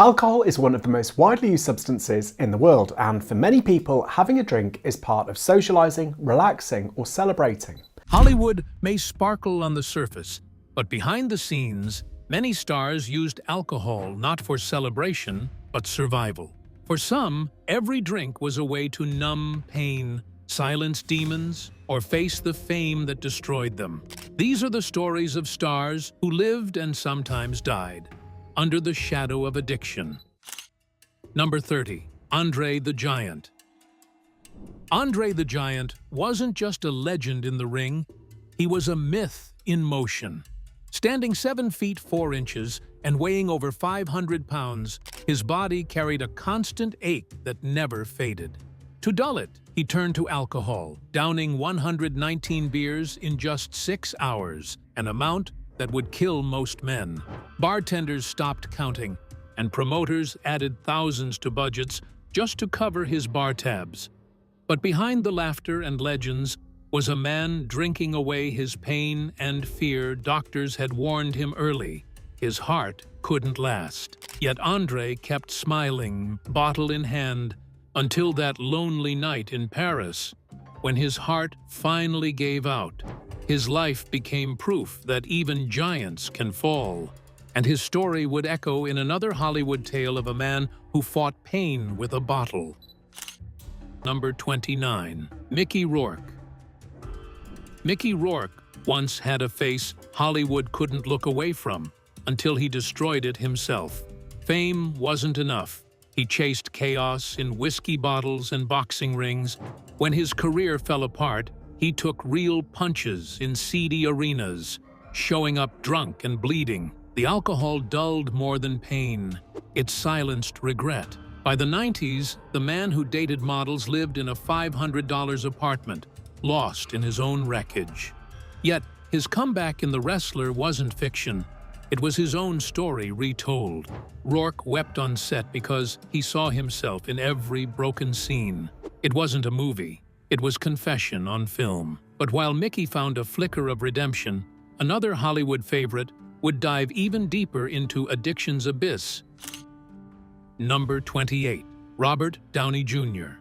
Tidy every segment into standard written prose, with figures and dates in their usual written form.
Alcohol is one of the most widely used substances in the world, and for many people, having a drink is part of socializing, relaxing, or celebrating. Hollywood may sparkle on the surface, but behind the scenes, many stars used alcohol not for celebration, but survival. For some, every drink was a way to numb pain, silence demons, or face the fame that destroyed them. These are the stories of stars who lived and sometimes died under the shadow of addiction. Number 30. Andre the Giant. Andre the Giant wasn't just a legend in the ring, he was a myth in motion. Standing 7 feet 4 inches and weighing over 500 pounds, his body carried a constant ache that never faded. To dull it, he turned to alcohol, downing 119 beers in just 6 hours, an amount that would kill most men. Bartenders stopped counting, and promoters added thousands to budgets just to cover his bar tabs. But behind the laughter and legends was a man drinking away his pain and fear. Doctors had warned him early. His heart couldn't last. Yet Andre kept smiling, bottle in hand, until that lonely night in Paris, when his heart finally gave out. His life became proof that even giants can fall, and his story would echo in another Hollywood tale of a man who fought pain with a bottle. Number 29. Mickey Rourke. Mickey Rourke once had a face Hollywood couldn't look away from until he destroyed it himself. Fame wasn't enough. He chased chaos in whiskey bottles and boxing rings. When his career fell apart, he took real punches in seedy arenas, showing up drunk and bleeding. The alcohol dulled more than pain. It silenced regret. By the 90s, the man who dated models lived in a $500 apartment, lost in his own wreckage. Yet, his comeback in The Wrestler wasn't fiction. It was his own story retold. Rourke wept on set because he saw himself in every broken scene. It wasn't a movie. It was confession on film. But while Mickey found a flicker of redemption, another Hollywood favorite would dive even deeper into addiction's abyss. Number 28. Robert Downey Jr.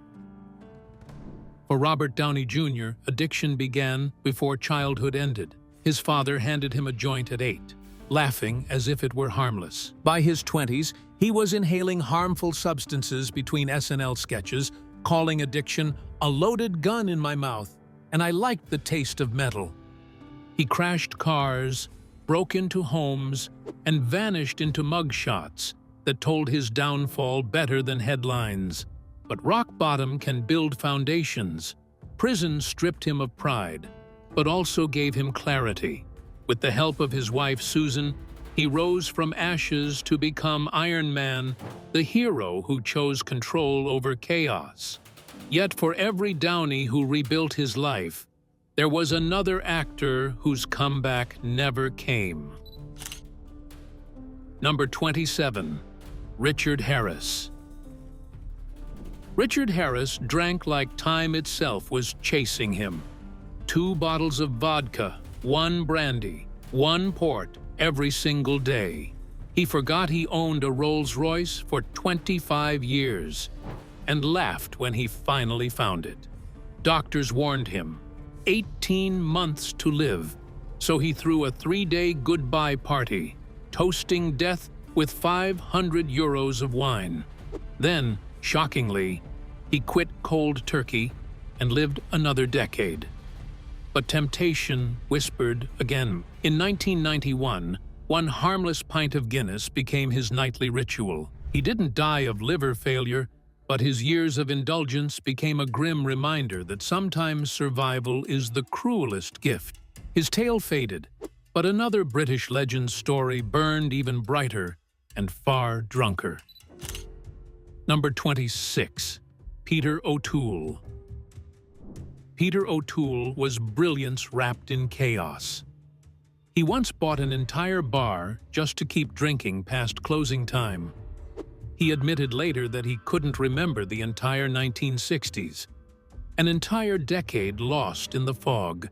For Robert Downey Jr., addiction began before childhood ended. His father handed him a joint at 8, laughing as if it were harmless. By his 20s, he was inhaling harmful substances between SNL sketches, calling addiction a loaded gun in my mouth, and I liked the taste of metal. He crashed cars, broke into homes, and vanished into mugshots that told his downfall better than headlines. But rock bottom can build foundations. Prison stripped him of pride, but also gave him clarity. With the help of his wife Susan, he rose from ashes to become Iron Man, the hero who chose control over chaos. Yet for every Downey who rebuilt his life, there was another actor whose comeback never came. Number 27. Richard Harris. Richard Harris drank like time itself was chasing him. 2 bottles of vodka, 1 brandy, 1 port every single day. He forgot he owned a Rolls-Royce for 25 years and laughed when he finally found it. Doctors warned him, 18 months to live, so he threw a 3-day goodbye party, toasting death with 500 euros of wine. Then, shockingly, he quit cold turkey and lived another decade. But temptation whispered again. In 1991, 1 harmless pint of Guinness became his nightly ritual. He didn't die of liver failure, but his years of indulgence became a grim reminder that sometimes survival is the cruelest gift. His tale faded, but another British legend's story burned even brighter and far drunker. Number 26. Peter O'Toole. Peter O'Toole was brilliance wrapped in chaos. He once bought an entire bar just to keep drinking past closing time. He admitted later that he couldn't remember the entire 1960s, an entire decade lost in the fog.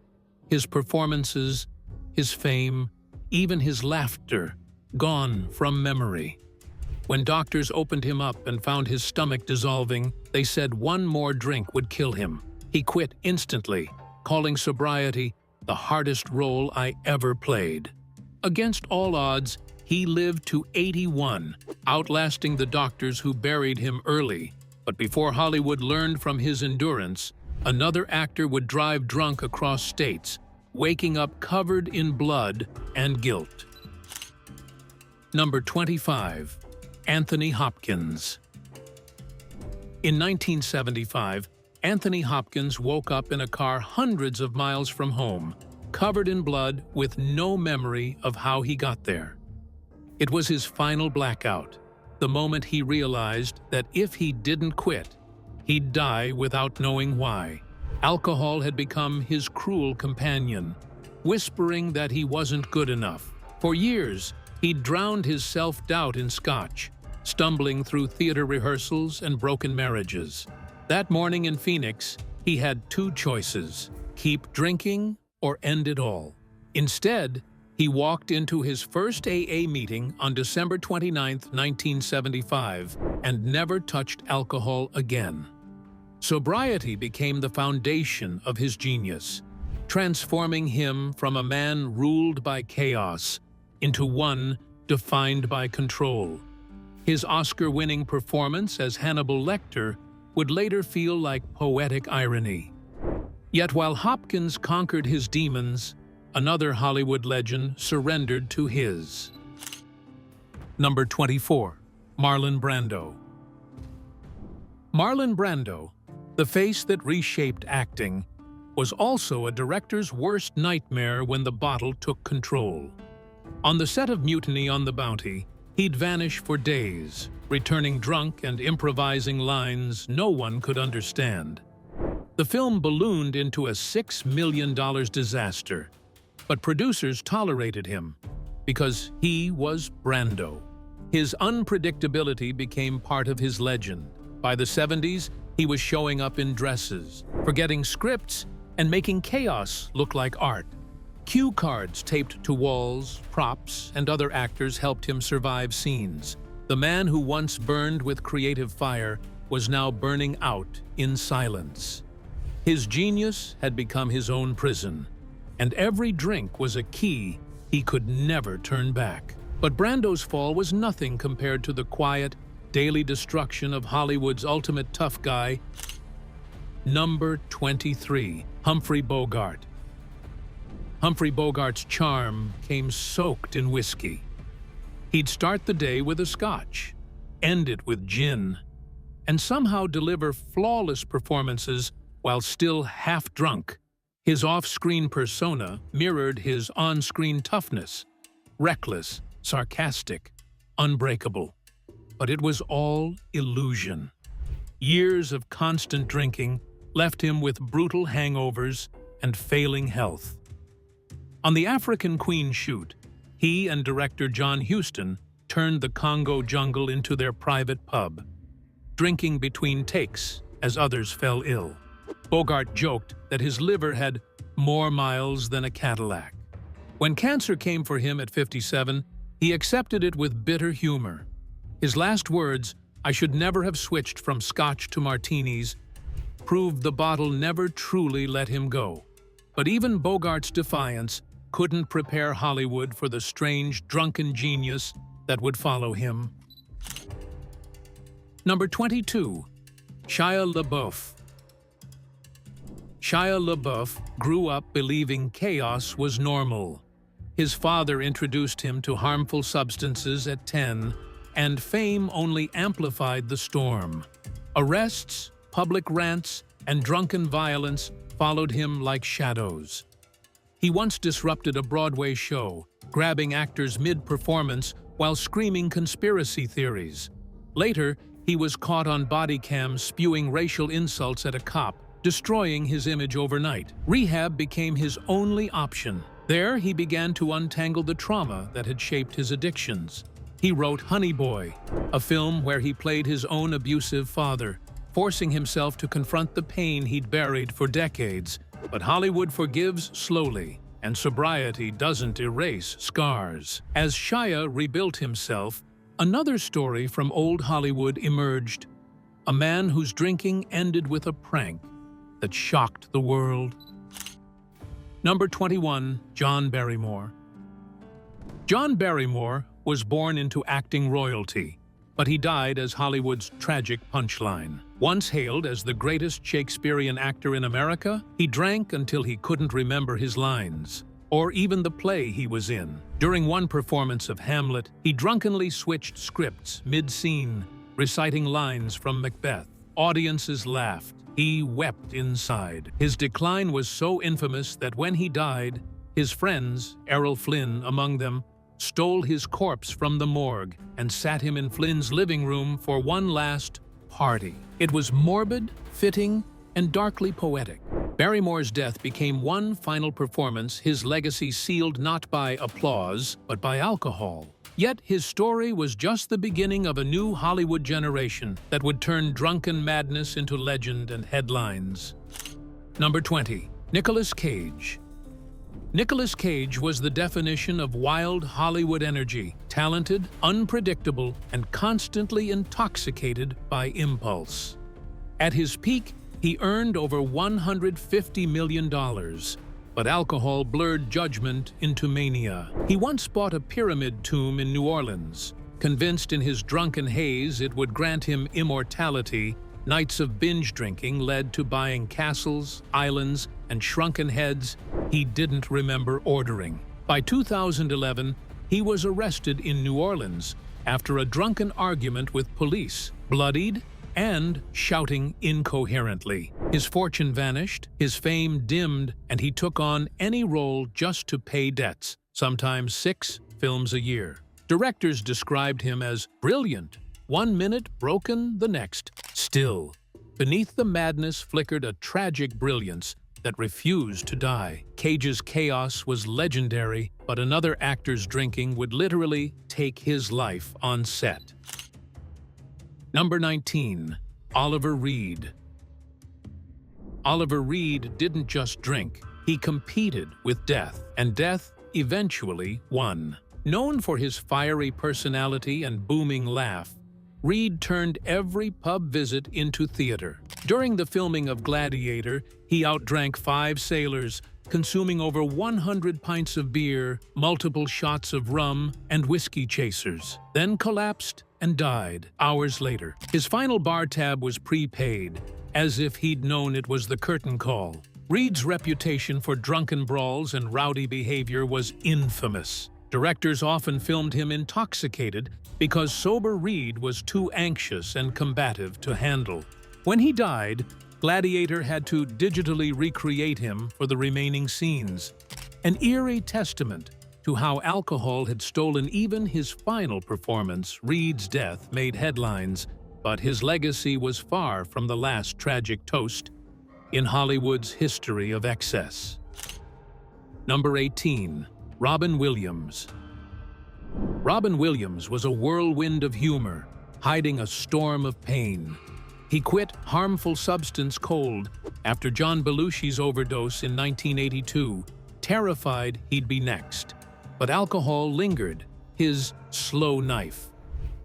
His performances, his fame, even his laughter, gone from memory. When doctors opened him up and found his stomach dissolving, they said one more drink would kill him. He quit instantly, calling sobriety the hardest role I ever played. Against all odds, he lived to 81, outlasting the doctors who buried him early. But before Hollywood learned from his endurance, another actor would drive drunk across states, waking up covered in blood and guilt. Number 25. Anthony Hopkins. In 1975, Anthony Hopkins woke up in a car hundreds of miles from home, covered in blood with no memory of how he got there. It was his final blackout, the moment he realized that if he didn't quit, he'd die without knowing why. Alcohol had become his cruel companion, whispering that he wasn't good enough. For years, he'd drowned his self-doubt in scotch, stumbling through theater rehearsals and broken marriages. That morning in Phoenix, he had two choices: keep drinking or end it all. Instead, he walked into his first AA meeting on December 29, 1975, and never touched alcohol again. Sobriety became the foundation of his genius, transforming him from a man ruled by chaos into one defined by control. His Oscar-winning performance as Hannibal Lecter would later feel like poetic irony. Yet while Hopkins conquered his demons, another Hollywood legend surrendered to his. Number 24. Marlon Brando. Marlon Brando, the face that reshaped acting, was also a director's worst nightmare when the bottle took control. On the set of Mutiny on the Bounty, he'd vanish for days, returning drunk and improvising lines no one could understand. The film ballooned into a $6 million disaster, but producers tolerated him because he was Brando. His unpredictability became part of his legend. By the 70s, he was showing up in dresses, forgetting scripts, and making chaos look like art. Cue cards taped to walls, props, and other actors helped him survive scenes. The man who once burned with creative fire was now burning out in silence. His genius had become his own prison, and every drink was a key he could never turn back. But Brando's fall was nothing compared to the quiet, daily destruction of Hollywood's ultimate tough guy. Number 23. Humphrey Bogart. Humphrey Bogart's charm came soaked in whiskey. He'd start the day with a scotch, end it with gin, and somehow deliver flawless performances while still half drunk. His off-screen persona mirrored his on-screen toughness, reckless, sarcastic, unbreakable. But it was all illusion. Years of constant drinking left him with brutal hangovers and failing health. On the African Queen shoot, he and director John Huston turned the Congo jungle into their private pub, drinking between takes as others fell ill. Bogart joked that his liver had more miles than a Cadillac. When cancer came for him at 57, he accepted it with bitter humor. His last words, "I should never have switched from scotch to martinis," proved the bottle never truly let him go. But even Bogart's defiance couldn't prepare Hollywood for the strange, drunken genius that would follow him. Number 22. Shia LaBeouf. Shia LaBeouf grew up believing chaos was normal. His father introduced him to harmful substances at 10, and fame only amplified the storm. Arrests, public rants, and drunken violence followed him like shadows. He once disrupted a Broadway show, grabbing actors mid-performance while screaming conspiracy theories. Later, he was caught on body cams spewing racial insults at a cop, destroying his image overnight. Rehab became his only option. There, he began to untangle the trauma that had shaped his addictions. He wrote Honey Boy, a film where he played his own abusive father, forcing himself to confront the pain he'd buried for decades. But Hollywood forgives slowly, and sobriety doesn't erase scars. As Shia rebuilt himself, Another story from old Hollywood emerged, a man whose drinking ended with a prank that shocked the world. Number 21, John Barrymore. John Barrymore was born into acting royalty, but he died as Hollywood's tragic punchline. Once hailed as the greatest Shakespearean actor in America, he drank until he couldn't remember his lines, or even the play he was in. During one performance of Hamlet, he drunkenly switched scripts mid-scene, reciting lines from Macbeth. Audiences laughed. He wept inside. His decline was so infamous that when he died, his friends, Errol Flynn among them, stole his corpse from the morgue and sat him in Flynn's living room for one last party. It was morbid, fitting, and darkly poetic. Barrymore's death became one final performance, his legacy sealed not by applause, but by alcohol. Yet his story was just the beginning of a new Hollywood generation that would turn drunken madness into legend and headlines. Number 20, Nicolas Cage. Nicolas Cage was the definition of wild Hollywood energy, talented, unpredictable, and constantly intoxicated by impulse. At his peak, he earned over $150 million, but alcohol blurred judgment into mania. He once bought a pyramid tomb in New Orleans. Convinced in his drunken haze it would grant him immortality, nights of binge drinking led to buying castles, islands, and shrunken heads he didn't remember ordering. By 2011, he was arrested in New Orleans after a drunken argument with police, bloodied and shouting incoherently. His fortune vanished, his fame dimmed, and he took on any role just to pay debts, sometimes 6 films a year. Directors described him as brilliant, 1 minute broken the next. Still, beneath the madness flickered a tragic brilliance that refused to die. Cage's chaos was legendary, but another actor's drinking would literally take his life on set. Number 19, Oliver Reed. Oliver Reed didn't just drink, he competed with death, and death eventually won. Known for his fiery personality and booming laugh, Reed turned every pub visit into theater. During the filming of Gladiator, he outdrank 5 sailors, consuming over 100 pints of beer, multiple shots of rum, and whiskey chasers, then collapsed and died hours later. His final bar tab was prepaid, as if he'd known it was the curtain call. Reed's reputation for drunken brawls and rowdy behavior was infamous. Directors often filmed him intoxicated because sober Reed was too anxious and combative to handle. When he died, Gladiator had to digitally recreate him for the remaining scenes, an eerie testament to how alcohol had stolen even his final performance. Reed's death made headlines, but his legacy was far from the last tragic toast in Hollywood's history of excess. Number 18, Robin Williams. Robin Williams was a whirlwind of humor, hiding a storm of pain. He quit harmful substance cold after John Belushi's overdose in 1982, terrified he'd be next. But alcohol lingered, his slow knife.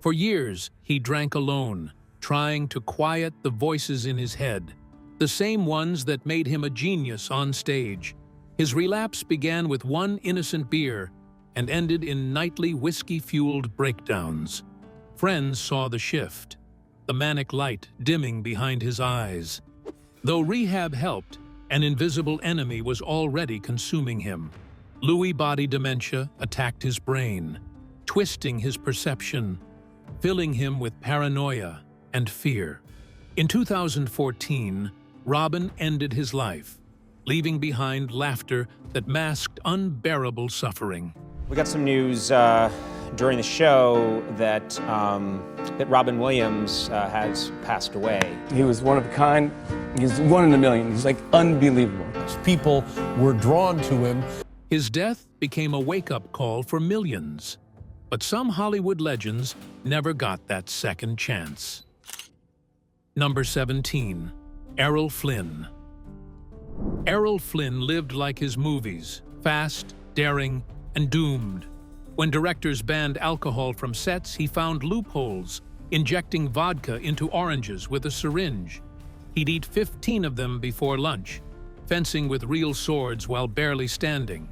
For years, he drank alone, trying to quiet the voices in his head, the same ones that made him a genius on stage. His relapse began with one innocent beer and ended in nightly whiskey-fueled breakdowns. Friends saw the shift, the manic light dimming behind his eyes. Though rehab helped, an invisible enemy was already consuming him. Lewy body dementia attacked his brain, twisting his perception, filling him with paranoia and fear. In 2014, Robin ended his life, leaving behind laughter that masked unbearable suffering. We got some news during the show that Robin Williams has passed away. He was one of a kind. He's one in a million. He's like unbelievable. People were drawn to him. His death became a wake-up call for millions, but some Hollywood legends never got that second chance. Number 17, Errol Flynn. Errol Flynn lived like his movies, fast, daring, and doomed. When directors banned alcohol from sets, he found loopholes, injecting vodka into oranges with a syringe. He'd eat 15 of them before lunch, fencing with real swords while barely standing.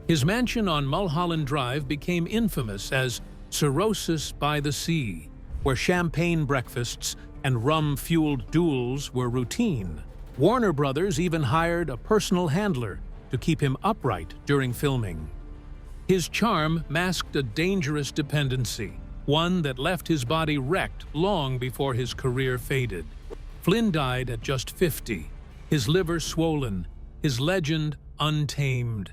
His mansion on Mulholland Drive became infamous as Cirrhosis by the Sea, where champagne breakfasts and rum-fueled duels were routine. Warner Brothers even hired a personal handler to keep him upright during filming. His charm masked a dangerous dependency, one that left his body wrecked long before his career faded. Flynn died at just 50, his liver swollen, his legend untamed.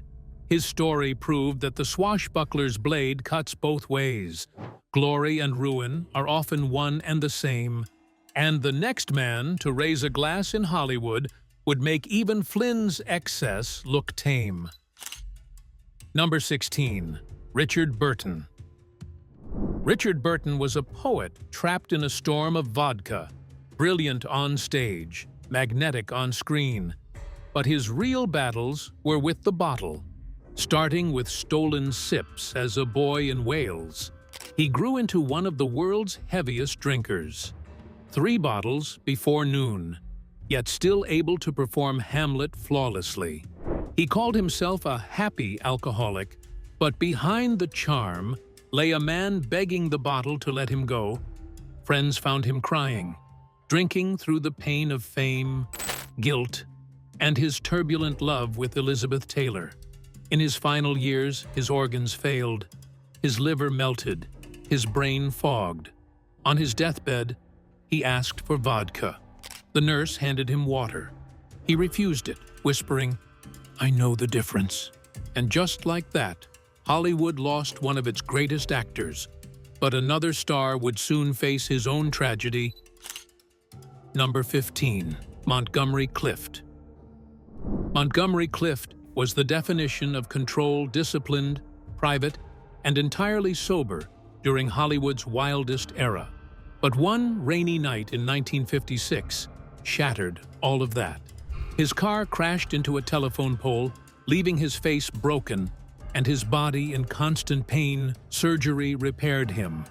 His story proved that the swashbuckler's blade cuts both ways. Glory and ruin are often one and the same, and the next man to raise a glass in Hollywood would make even Flynn's excess look tame. Number 16. Richard Burton. Richard Burton was a poet trapped in a storm of vodka, brilliant on stage, magnetic on screen. But his real battles were with the bottle. Starting with stolen sips as a boy in Wales, he grew into one of the world's heaviest drinkers. 3 bottles before noon, yet still able to perform Hamlet flawlessly. He called himself a happy alcoholic, but behind the charm lay a man begging the bottle to let him go. Friends found him crying, drinking through the pain of fame, guilt, and his turbulent love with Elizabeth Taylor. In his final years, his organs failed, his liver melted, his brain fogged. On his deathbed, he asked for vodka. The nurse handed him water. He refused it, whispering, "I know the difference." And just like that, Hollywood lost one of its greatest actors, but another star would soon face his own tragedy. Number 15. Montgomery Clift. Montgomery Clift was the definition of control, disciplined, private, and entirely sober during Hollywood's wildest era. But one rainy night in 1956 shattered all of that. His car crashed into a telephone pole, leaving his face broken and his body in constant pain. Surgery repaired him.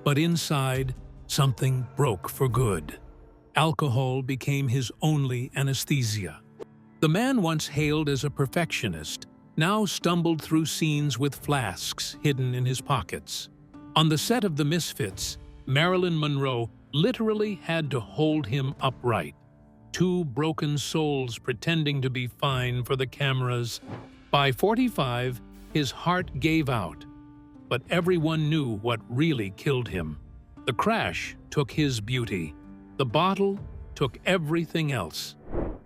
But inside, something broke for good. Alcohol became his only anesthesia. The man once hailed as a perfectionist now stumbled through scenes with flasks hidden in his pockets. On the set of The Misfits, Marilyn Monroe literally had to hold him upright. 2 broken souls pretending to be fine for the cameras. By 45, his heart gave out, but everyone knew what really killed him. The crash took his beauty. The bottle took everything else.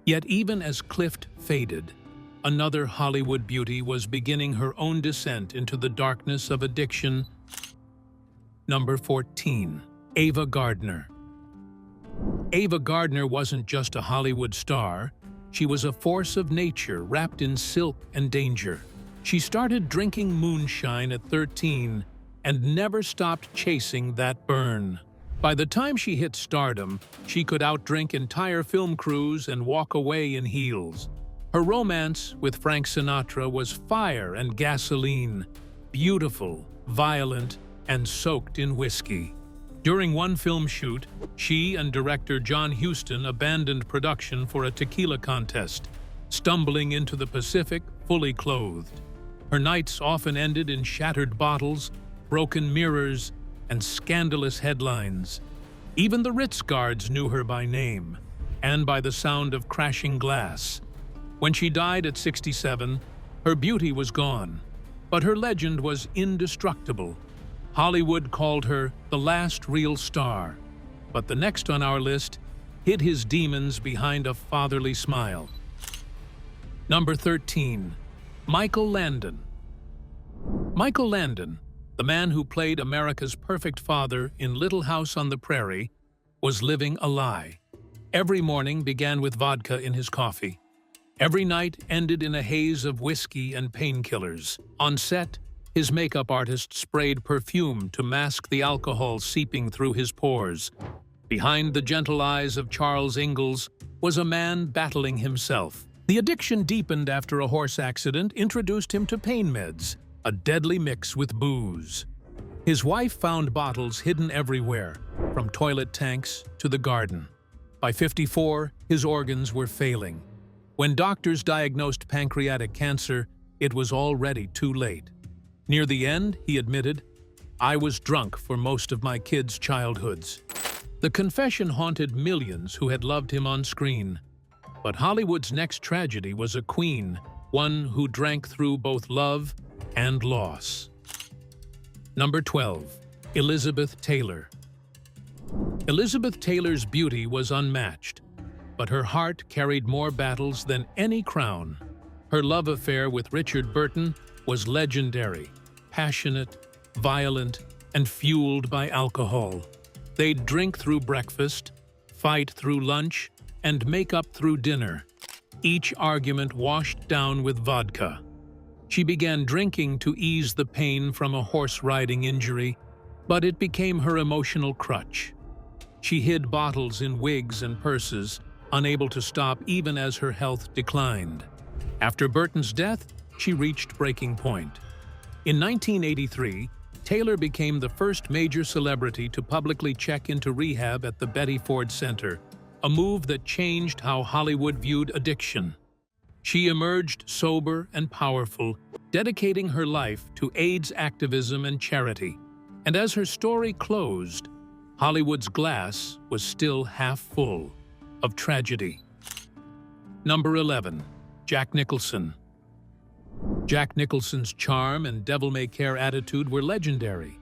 Yet even as Clift faded, another Hollywood beauty was beginning her own descent into the darkness of addiction. Number 14. Ava Gardner. Ava Gardner wasn't just a Hollywood star. She was a force of nature wrapped in silk and danger. She started drinking moonshine at 13 and never stopped chasing that burn. By the time she hit stardom, she could outdrink entire film crews and walk away in heels. Her romance with Frank Sinatra was fire and gasoline, beautiful, violent, and soaked in whiskey. During one film shoot, she and director John Huston abandoned production for a tequila contest, stumbling into the Pacific fully clothed. Her nights often ended in shattered bottles, broken mirrors, and scandalous headlines. Even the Ritz guards knew her by name and by the sound of crashing glass. When she died at 67, her beauty was gone, but her legend was indestructible. Hollywood called her the last real star, but the next on our list hid his demons behind a fatherly smile. Number 13. Michael Landon. Michael Landon, the man who played America's perfect father in Little House on the Prairie, was living a lie. Every morning began with vodka in his coffee. Every night ended in a haze of whiskey and painkillers. On set, his makeup artist sprayed perfume to mask the alcohol seeping through his pores. Behind the gentle eyes of Charles Ingalls was a man battling himself. The addiction deepened after a horse accident introduced him to pain meds. a deadly mix with booze. His wife found bottles hidden everywhere, from toilet tanks to the garden. By 54, his organs were failing. When doctors diagnosed pancreatic cancer, it was already too late. Near the end, he admitted, "I was drunk for most of my kids' childhoods." The confession haunted millions who had loved him on screen. But Hollywood's next tragedy was a queen, one who drank through both love and loss. Number 12. Elizabeth Taylor. Elizabeth Taylor's beauty was unmatched, but her heart carried more battles than any crown. Her love affair with Richard Burton was legendary, passionate, violent, and fueled by alcohol. They'd drink through breakfast, fight through lunch, and make up through dinner, each argument washed down with vodka. She began drinking to ease the pain from a horse-riding injury, but it became her emotional crutch. She hid bottles in wigs and purses, unable to stop even as her health declined. After Burton's death, she reached breaking point. In 1983, Taylor became the first major celebrity to publicly check into rehab at the Betty Ford Center, a move that changed how Hollywood viewed addiction. She emerged sober and powerful, dedicating her life to AIDS activism and charity. And as her story closed, Hollywood's glass was still half full of tragedy. Number 11. Jack Nicholson. Jack Nicholson's charm and devil-may-care attitude were legendary,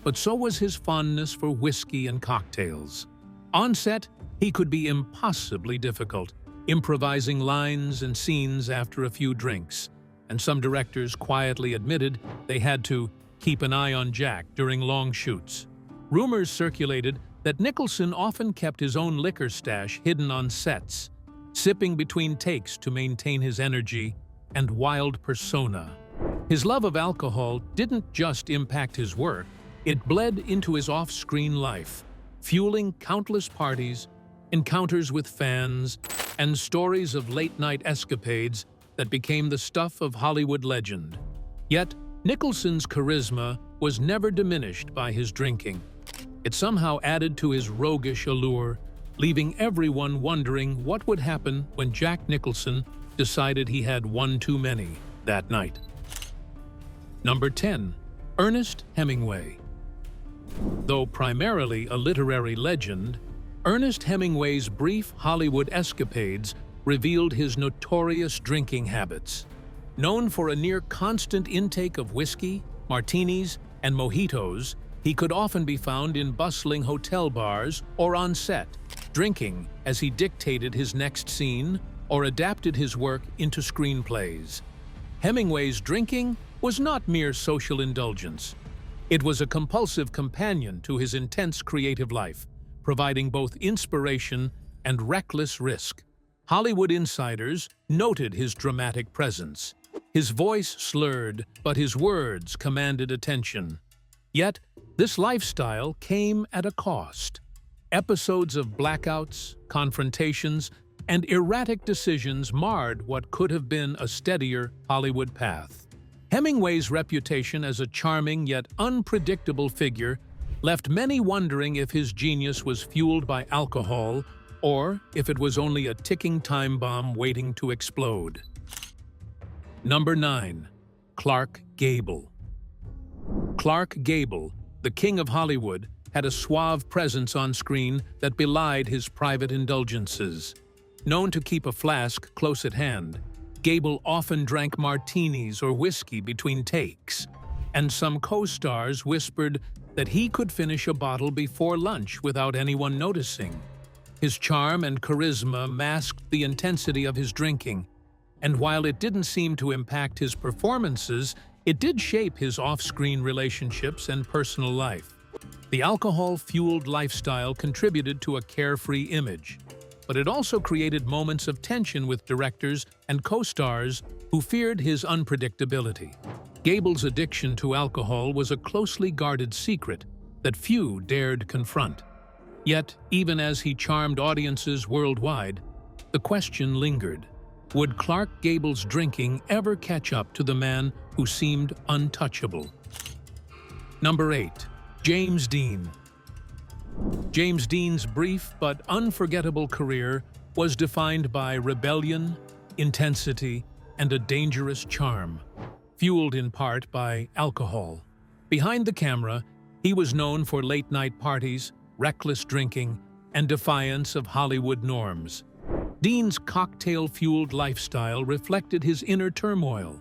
but so was his fondness for whiskey and cocktails. On set, he could be impossibly difficult, improvising lines and scenes after a few drinks, and some directors quietly admitted they had to keep an eye on Jack during long shoots. Rumors circulated that Nicholson often kept his own liquor stash hidden on sets, sipping between takes to maintain his energy and wild persona. His love of alcohol didn't just impact his work, it bled into his off-screen life, fueling countless parties, encounters with fans, and stories of late-night escapades that became the stuff of Hollywood legend. Yet, Nicholson's charisma was never diminished by his drinking. It somehow added to his roguish allure, leaving everyone wondering what would happen when Jack Nicholson decided he had one too many that night. Number 10. Ernest Hemingway. Though primarily a literary legend, Ernest Hemingway's brief Hollywood escapades revealed his notorious drinking habits. Known for a near-constant intake of whiskey, martinis, and mojitos, he could often be found in bustling hotel bars or on set, drinking as he dictated his next scene or adapted his work into screenplays. Hemingway's drinking was not mere social indulgence. It was a compulsive companion to his intense creative life, providing both inspiration and reckless risk. Hollywood insiders noted his dramatic presence. His voice slurred, but his words commanded attention. Yet, this lifestyle came at a cost. Episodes of blackouts, confrontations, and erratic decisions marred what could have been a steadier Hollywood path. Hemingway's reputation as a charming yet unpredictable figure left many wondering if his genius was fueled by alcohol or if it was only a ticking time bomb waiting to explode. Number 9. Clark Gable. Clark Gable, the king of Hollywood, had a suave presence on screen that belied his private indulgences. Known to keep a flask close at hand, Gable often drank martinis or whiskey between takes, and some co-stars whispered that he could finish a bottle before lunch without anyone noticing. His charm and charisma masked the intensity of his drinking, and while it didn't seem to impact his performances, it did shape his off-screen relationships and personal life. The alcohol-fueled lifestyle contributed to a carefree image, but it also created moments of tension with directors and co-stars who feared his unpredictability. Gable's addiction to alcohol was a closely guarded secret that few dared confront. Yet, even as he charmed audiences worldwide, the question lingered. Would Clark Gable's drinking ever catch up to the man who seemed untouchable. Number 8. James Dean. James Dean's brief but unforgettable career was defined by rebellion, intensity, and a dangerous charm, fueled in part by alcohol. Behind the camera, he was known for late-night parties, reckless drinking, and defiance of Hollywood norms. Dean's cocktail-fueled lifestyle reflected his inner turmoil,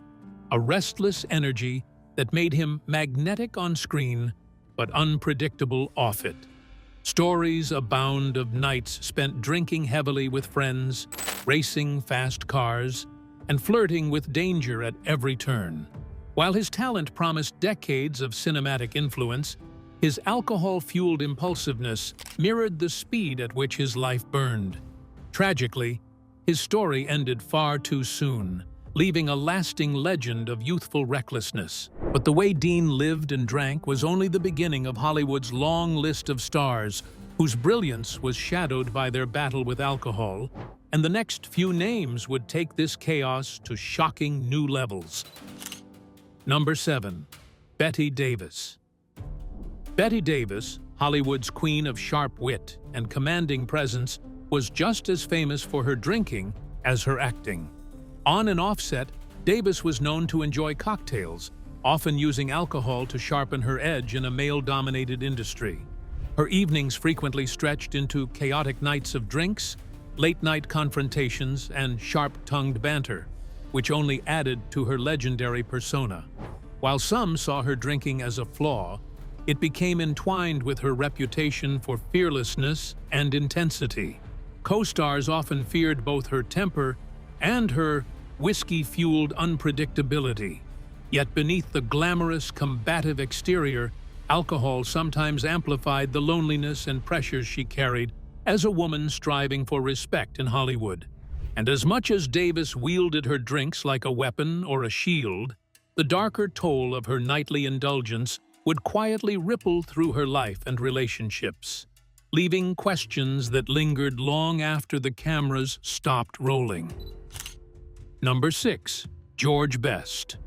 a restless energy that made him magnetic on screen but unpredictable off it. Stories abound of nights spent drinking heavily with friends, racing fast cars, and flirting with danger at every turn. While his talent promised decades of cinematic influence, his alcohol-fueled impulsiveness mirrored the speed at which his life burned. Tragically, his story ended far too soon, leaving a lasting legend of youthful recklessness. But the way Dean lived and drank was only the beginning of Hollywood's long list of stars whose brilliance was shadowed by their battle with alcohol, and the next few names would take this chaos to shocking new levels. Number 7. Bette Davis. Bette Davis, Hollywood's queen of sharp wit and commanding presence, was just as famous for her drinking as her acting. On and off set, Davis was known to enjoy cocktails, often using alcohol to sharpen her edge in a male-dominated industry. Her evenings frequently stretched into chaotic nights of drinks, late-night confrontations, and sharp-tongued banter, which only added to her legendary persona. While some saw her drinking as a flaw, it became entwined with her reputation for fearlessness and intensity. Co-stars often feared both her temper and her whiskey-fueled unpredictability. Yet beneath the glamorous, combative exterior, alcohol sometimes amplified the loneliness and pressures she carried as a woman striving for respect in Hollywood. And as much as Davis wielded her drinks like a weapon or a shield, the darker toll of her nightly indulgence would quietly ripple through her life and relationships, leaving questions that lingered long after the cameras stopped rolling. Number 6. George Best.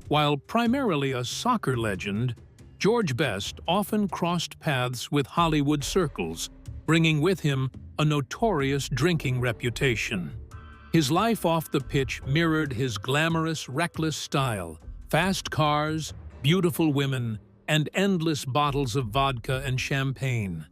While primarily a soccer legend, George Best often crossed paths with Hollywood circles, bringing with him a notorious drinking reputation. His life off the pitch mirrored his glamorous, reckless style: fast cars, beautiful women, and endless bottles of vodka and champagne.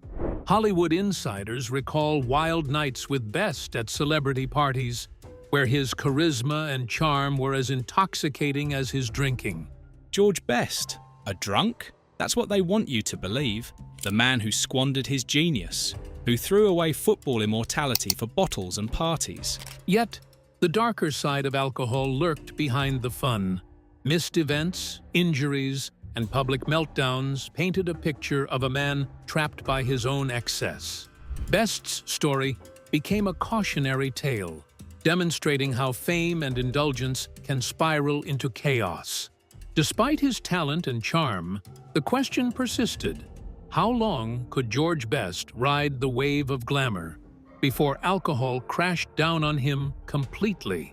Hollywood insiders recall wild nights with Best at celebrity parties, where his charisma and charm were as intoxicating as his drinking. George Best, a drunk? That's what they want you to believe. The man who squandered his genius, who threw away football immortality for bottles and parties. Yet, the darker side of alcohol lurked behind the fun. Missed events, injuries, and public meltdowns painted a picture of a man trapped by his own excess. Best's story became a cautionary tale, demonstrating how fame and indulgence can spiral into chaos. Despite his talent and charm, the question persisted: how long could George Best ride the wave of glamour before alcohol crashed down on him completely?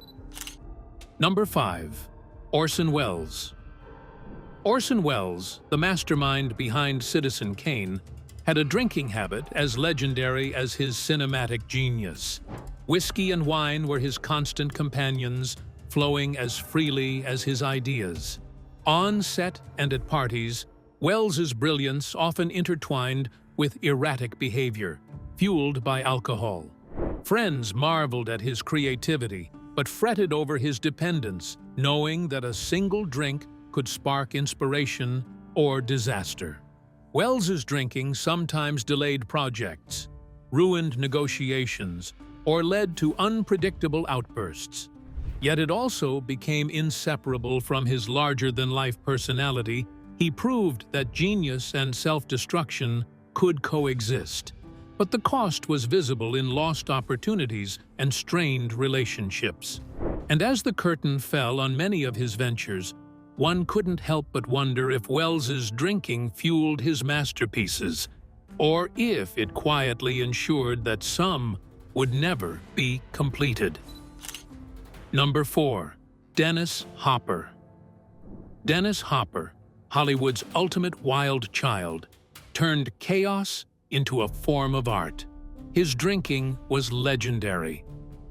Number 5. Orson Welles. Orson Welles, the mastermind behind Citizen Kane, had a drinking habit as legendary as his cinematic genius. Whiskey and wine were his constant companions, flowing as freely as his ideas. On set and at parties, Welles's brilliance often intertwined with erratic behavior, fueled by alcohol. Friends marveled at his creativity, but fretted over his dependence, knowing that a single drink could spark inspiration or disaster. Welles's drinking sometimes delayed projects, ruined negotiations, or led to unpredictable outbursts. Yet it also became inseparable from his larger-than-life personality. He proved that genius and self-destruction could coexist. But the cost was visible in lost opportunities and strained relationships. And as the curtain fell on many of his ventures, one couldn't help but wonder if Welles's drinking fueled his masterpieces, or if it quietly ensured that some would never be completed. Number 4. Dennis Hopper. Dennis Hopper, Hollywood's ultimate wild child, turned chaos into a form of art. His drinking was legendary,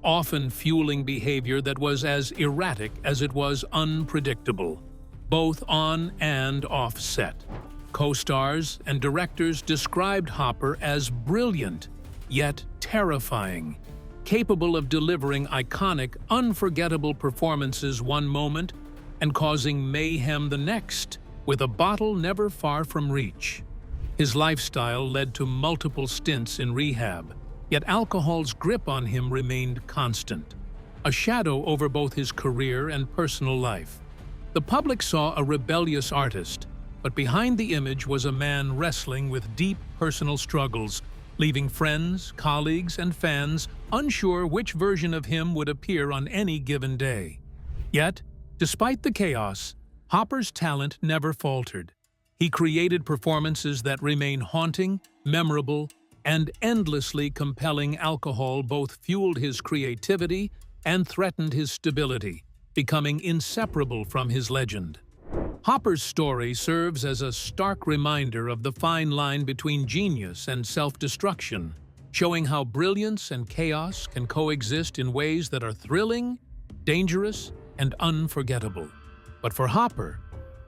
often fueling behavior that was as erratic as it was unpredictable, both on and off set. Co-stars and directors described Hopper as brilliant, yet terrifying, capable of delivering iconic, unforgettable performances one moment and causing mayhem the next, with a bottle never far from reach. His lifestyle led to multiple stints in rehab, yet alcohol's grip on him remained constant, a shadow over both his career and personal life. The public saw a rebellious artist, but behind the image was a man wrestling with deep personal struggles, leaving friends, colleagues, and fans unsure which version of him would appear on any given day. Yet, despite the chaos, Hopper's talent never faltered. He created performances that remain haunting, memorable, and endlessly compelling. Alcohol both fueled his creativity and threatened his stability, becoming inseparable from his legend. Hopper's story serves as a stark reminder of the fine line between genius and self-destruction, showing how brilliance and chaos can coexist in ways that are thrilling, dangerous, and unforgettable. But for Hopper,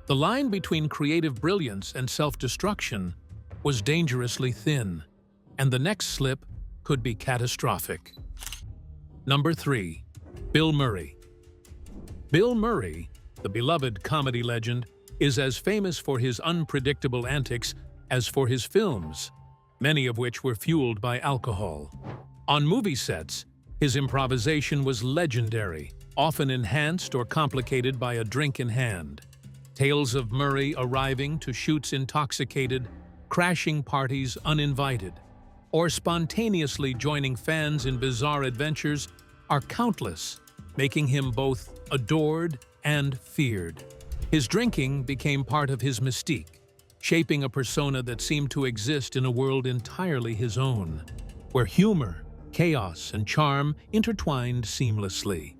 the line between creative brilliance and self-destruction was dangerously thin, and the next slip could be catastrophic. Number 3. Bill Murray. Bill Murray, the beloved comedy legend, is as famous for his unpredictable antics as for his films, many of which were fueled by alcohol. On movie sets, his improvisation was legendary, often enhanced or complicated by a drink in hand. Tales of Murray arriving to shoots intoxicated, crashing parties uninvited, or spontaneously joining fans in bizarre adventures are countless, making him both adored and feared. His drinking became part of his mystique, shaping a persona that seemed to exist in a world entirely his own, where humor, chaos, and charm intertwined seamlessly.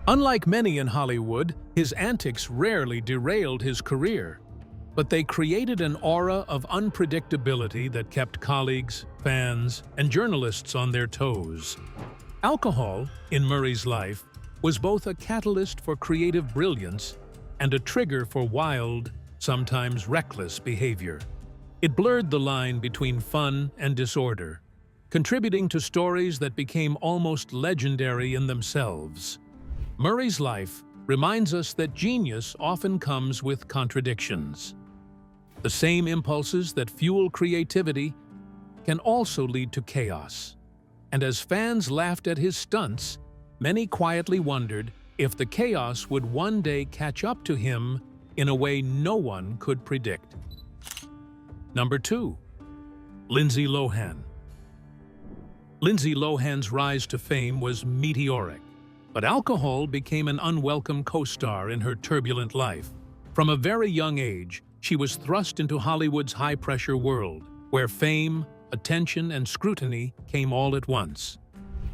Unlike many in Hollywood, his antics rarely derailed his career, but they created an aura of unpredictability that kept colleagues, fans, and journalists on their toes. Alcohol, in Murray's life, was both a catalyst for creative brilliance and a trigger for wild, sometimes reckless behavior. It blurred the line between fun and disorder, contributing to stories that became almost legendary in themselves. Murray's life reminds us that genius often comes with contradictions. The same impulses that fuel creativity can also lead to chaos. And as fans laughed at his stunts, many quietly wondered if the chaos would one day catch up to him in a way no one could predict. Number 2. Lindsay Lohan. Lindsay Lohan's rise to fame was meteoric, but alcohol became an unwelcome co-star in her turbulent life. From a very young age, she was thrust into Hollywood's high-pressure world, where fame, attention, and scrutiny came all at once.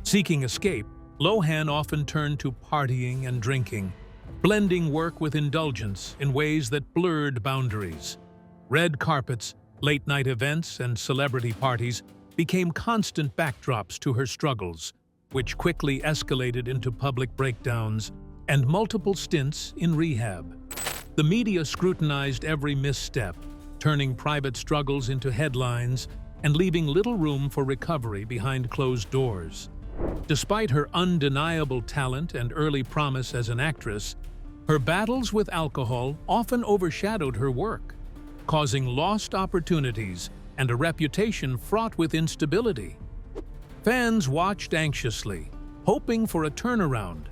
Seeking escape, Lohan often turned to partying and drinking, blending work with indulgence in ways that blurred boundaries. Red carpets, late-night events, and celebrity parties became constant backdrops to her struggles, which quickly escalated into public breakdowns and multiple stints in rehab. The media scrutinized every misstep, turning private struggles into headlines and leaving little room for recovery behind closed doors. Despite her undeniable talent and early promise as an actress, her battles with alcohol often overshadowed her work, causing lost opportunities and a reputation fraught with instability. Fans watched anxiously, hoping for a turnaround,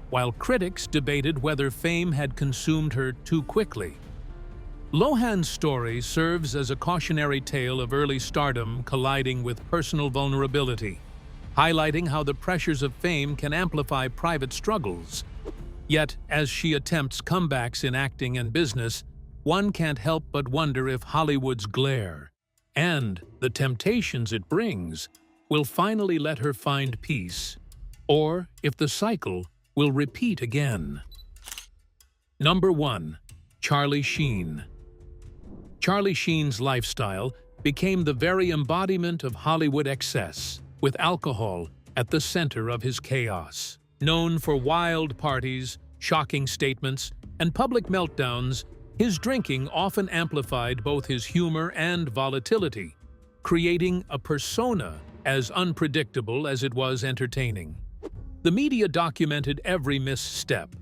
while critics debated whether fame had consumed her too quickly. Lohan's story serves as a cautionary tale of early stardom colliding with personal vulnerability, highlighting how the pressures of fame can amplify private struggles. Yet, as she attempts comebacks in acting and business, one can't help but wonder if Hollywood's glare and the temptations it brings will finally let her find peace, or if the cycle will repeat again. Number 1. Charlie Sheen. Charlie Sheen's lifestyle became the very embodiment of Hollywood excess, with alcohol at the center of his chaos. Known for wild parties, shocking statements, and public meltdowns, his drinking often amplified both his humor and volatility, creating a persona as unpredictable as it was entertaining. The media documented every misstep: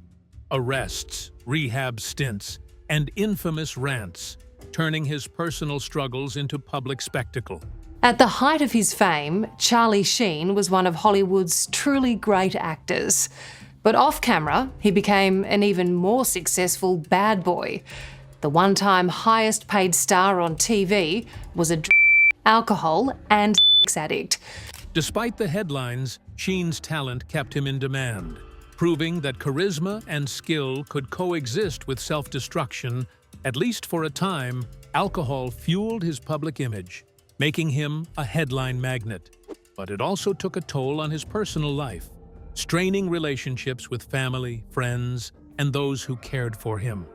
arrests, rehab stints, and infamous rants, turning his personal struggles into public spectacle. At the height of his fame, Charlie Sheen was one of Hollywood's truly great actors. But off-camera, he became an even more successful bad boy. The one-time highest-paid star on TV was a alcohol and sex addict. Despite the headlines, Sheen's talent kept him in demand, proving that charisma and skill could coexist with self-destruction. At least for a time, alcohol fueled his public image, making him a headline magnet. But it also took a toll on his personal life, straining relationships with family, friends, and those who cared for him.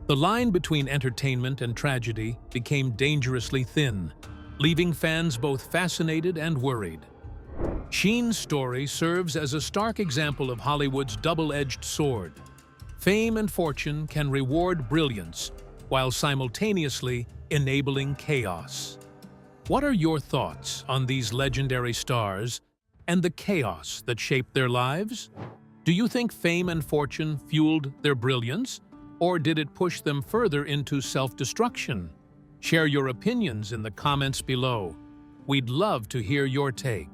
The line between entertainment and tragedy became dangerously thin, leaving fans both fascinated and worried. Sheen's story serves as a stark example of Hollywood's double-edged sword. Fame and fortune can reward brilliance, while simultaneously enabling chaos. What are your thoughts on these legendary stars and the chaos that shaped their lives? Do you think fame and fortune fueled their brilliance, or did it push them further into self-destruction? Share your opinions in the comments below. We'd love to hear your take.